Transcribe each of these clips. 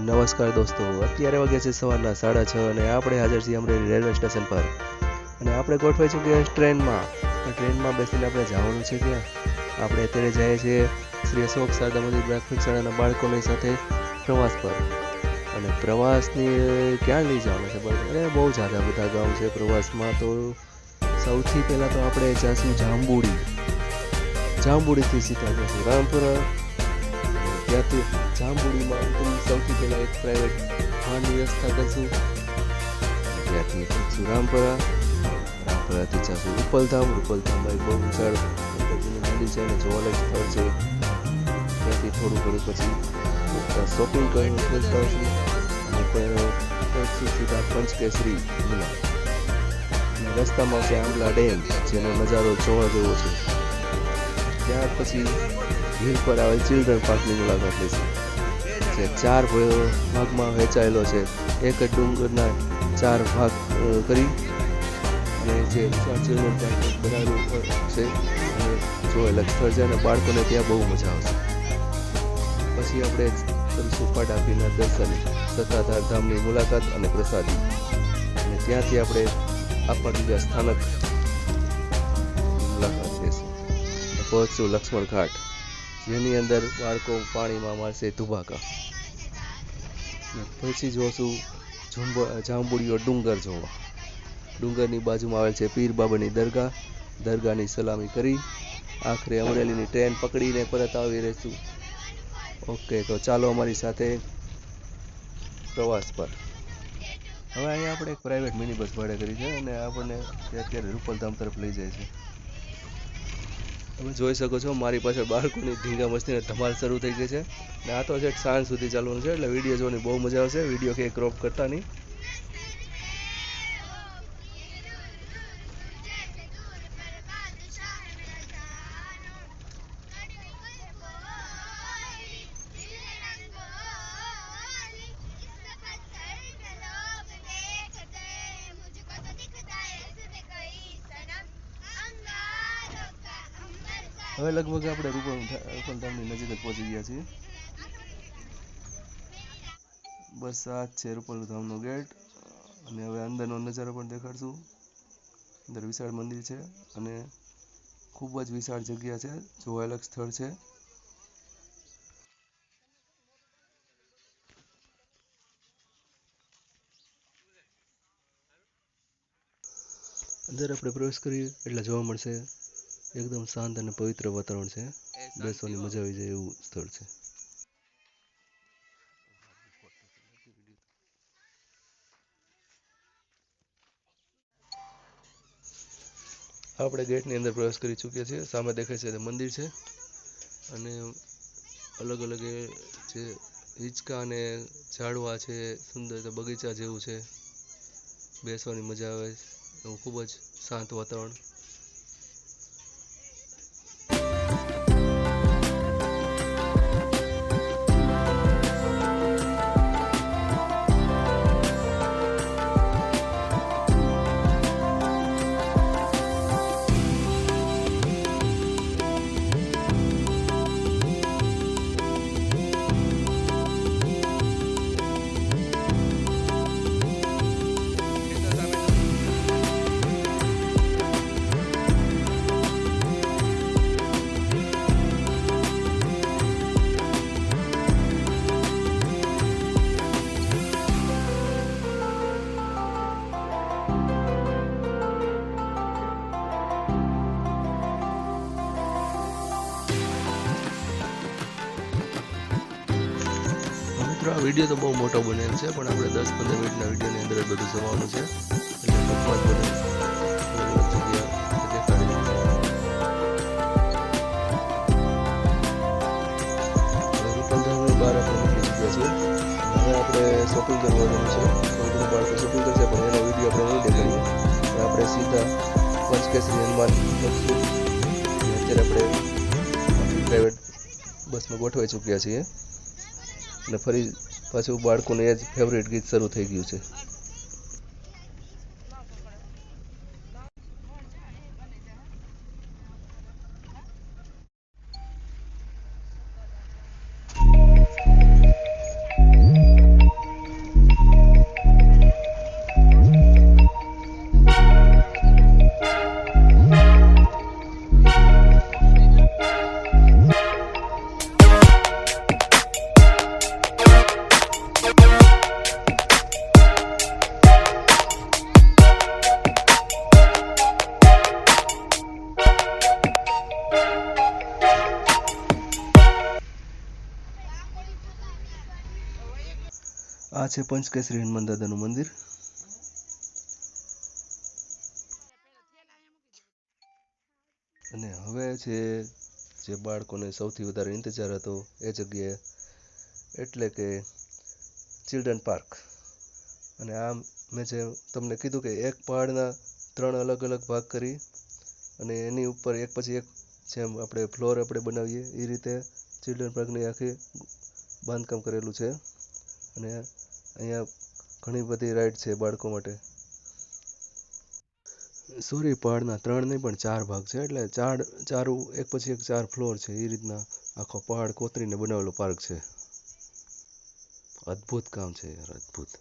નમસ્કાર દોસ્તો, અત્યારે વાગ્યા છે સવારના 6:30 અને આપણે હાજર છીએ અમરેલી રેલવે સ્ટેશન પર અને આપણે ગોઠવાઈ ચૂક્યા ટ્રેનમાં બેસીને આપણે જવાનું છે ક્યાં? આપણે અત્યારે જઈએ છીએ શ્રી અશોક શારદા મંદિર પ્રાથમિક શાળાના બાળકોની સાથે પ્રવાસ પર અને પ્રવાસની ક્યાં લઈ જવાનું છે અરે બહુ ઝાઝા બધા ગામ છે પ્રવાસમાં. તો સૌથી પહેલાં તો આપણે જઈશું જાંબુડીથી સીધા જઈશું રામપુરા. ત્યાંથી જાંબુડીમાં સૌથી પહેલાં એક પ્રાઇવેટ વાહનની વ્યવસ્થા કરીશું. ત્યાંથી જઈશું રામપરાથી જઈશું રૂપલધામમાં એક બહુ વિશાળ મંદિર છે અને જોવાલાયક સ્થળ છે. ત્યાંથી થોડું ઘણું પછી શોપિંગ કરીને ફરતા હશું અને પછી સીધા પંચકેસરી મુલા. રસ્તામાં છે આંબલા ડેમ, જેનો નજારો જોવા જેવો છે. ત્યાર પછી હિલ પર આવેલ ચિલ્ડ્રન પાર્કની મુલાકાત લઈશું, જે 4 ભાગમાં વહેંચાયેલો છે. એક જ ડુંગરના 4 ભાગ કરી અને જે ચિલ્ડ્રન પાર્ક બનાવેલું છે અને જોવાલાયક સ્થળ છે અને બાળકોને ત્યાં બહુ મજા આવશે. પછી આપણે કરીશું પાડાપીના દર્શન, સત્તાધાર ધામની મુલાકાત અને પ્રસાદી, અને ત્યાંથી આપણે આપણા બીજા સ્થાનક મુલાકાત લઈશું. પહોંચશું લક્ષ્મણ ઘાટ, જેની અંદર બાળકો પાણીમાં મારશે ધુબાકા. પછી જોશું જાંબુડીયો ડુંગર જોવા. ડુંગરની બાજુમાં આવેલ છે પીર બાબાની દરગાહની સલામી કરી આખરે અમરેલીની ટ્રેન પકડીને પરત આવી રહીશું. ઓકે, તો ચાલો અમારી સાથે પ્રવાસ પર. હવે અહીંયા આપણે એક પ્રાઇવેટ મિની બસ ભાડે કરી છે અને આપણને અત્યારે રૂપલધામ તરફ લઈ જાય છે. તમે જોઈ શકો છો મારી પાછળ બાળકોની ધીંગા મસ્તીને ધમાલ શરૂ થઈ ગઈ છે અને આ તો છે સાંજ સુધી ચાલવાનું છે, એટલે વિડીયો જોવાની બહુ મજા આવશે. વિડીયો ક્યાંય ક્રોપ કરતા નહીં. હવે લગભગ આપણે રૂપલધામની નજીક જ પહોંચી ગયા છીએ. બસ આ જ છે રૂપલધામનો ગેટ અને હવે અંદરનો નજારો પણ દેખાડશું. અંદર વિશાળ મંદિર છે અને ખૂબ જ વિશાળ જગ્યા છે, જોવાલાયક સ્થળ છે. અંદર આપણે પ્રવેશ કરીએ એટલે જોવા મળશે એકદમ શાંત અને પવિત્ર વાતાવરણ છે. બેસવાની મજા આવી જાય એવું સ્થળ છે. આપણે ગેટની અંદર પ્રવેશ કરી ચૂક્યા છીએ. સામે દેખાય છે તે મંદિર છે અને અલગ અલગ જે હિંચકા અને ઝાડવા છે, સુંદર બગીચા જેવું છે. બેસવાની મજા આવે એવું ખૂબ જ શાંત વાતાવરણ. આ વિડીયો તો બહુ મોટો બનેલ છે, પણ આપણે 10-15 મિનિટના વિડીયોની અંદર જ બધું જોવાનું છે, એટલે ટૂંકમાં જ બધું જગ્યા દેખાડી દીધી. રૂપલધામની બહાર આપણે નીકળી ચૂક્યા છીએ. હવે આપણે શોપિંગ કરવા જવાનું છે. થોડું બાળકો શોપિંગ કરશે, પણ એનો વિડીયો આપણે નહીં દેખાડીએ. આપણે સીધા પંચકેસરી હનુમાન જઈશું. અત્યારે આપણે પ્રાઇવેટ બસમાં ગોઠવાઈ ચૂક્યા છીએ અને ફરી પાછું બાળકોને એ જ ફેવરેટ ગીત શરૂ થઈ ગયું છે. આ છે પંચકેસરી હનુમાન દાદાનું મંદિર. અને હવે છે જે બાળકોને સૌથી વધારે ઇંતજાર હતો એ જગ્યાએ, એટલે કે ચિલ્ડ્રન પાર્ક. અને આ મેં જે તમને કીધું કે એક પહાડના 3 અલગ અલગ ભાગ કરી અને એની ઉપર એક પછી એક જેમ આપણે ફ્લોર આપણે બનાવીએ એ રીતે ચિલ્ડ્રન પાર્કની આખી બાંધકામ કરેલું છે. અને અહીંયા ઘણી બધી રાઈડ છે બાળકો માટે. સોરી, પહાડના 3 નહીં પણ 4 ભાગ છે, એટલે ચાર એક પછી એક 4 ફ્લોર છે. એ રીતના આખો પહાડ કોતરીને બનાવેલો પાર્ક છે. અદ્ભુત કામ છે યાર, અદ્ભુત.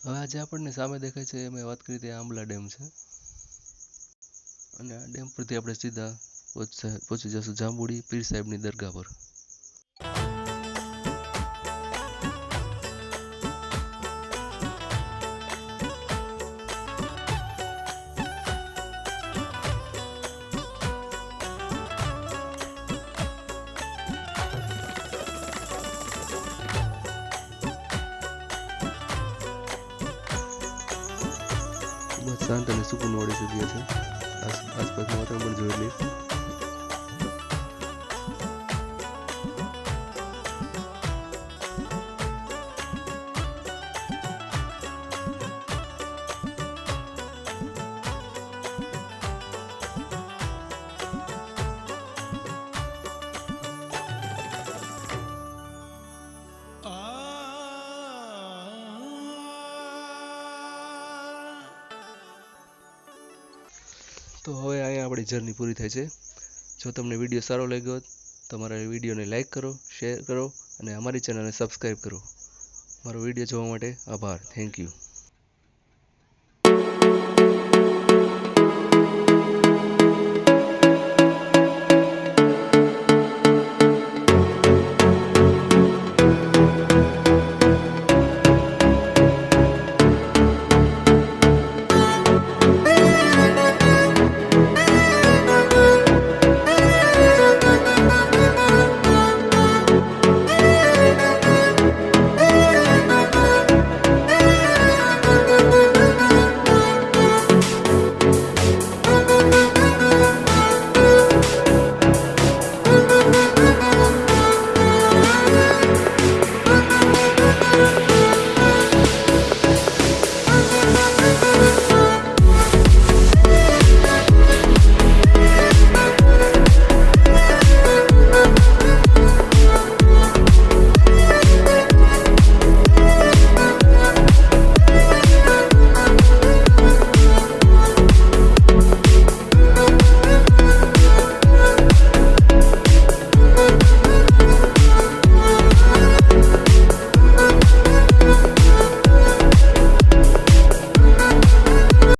હવે આજે આપણને સામે દેખાય છે મેં વાત કરી તે આંબલા ડેમ છે અને આ ડેમ પરથી આપણે સીધા પહોંચી જશું જાંબુડી પીર સાહેબની દરગાહ પર. શાંત અને સુકૂન વાળી જગ્યા છે. આસપાસનું વાતાવરણ પણ જોઈ લઈએ. તો હવે અહીંયા આપણી જર્ની પૂરી થાય છે. જો તમને વિડીયો સારો લાગ્યો તો મારા વિડીયોને લાઈક કરો, શેર કરો અને અમારી ચેનલને સબસ્ક્રાઈબ કરો. મારો વિડીયો જોવા માટે આભાર. Thank you.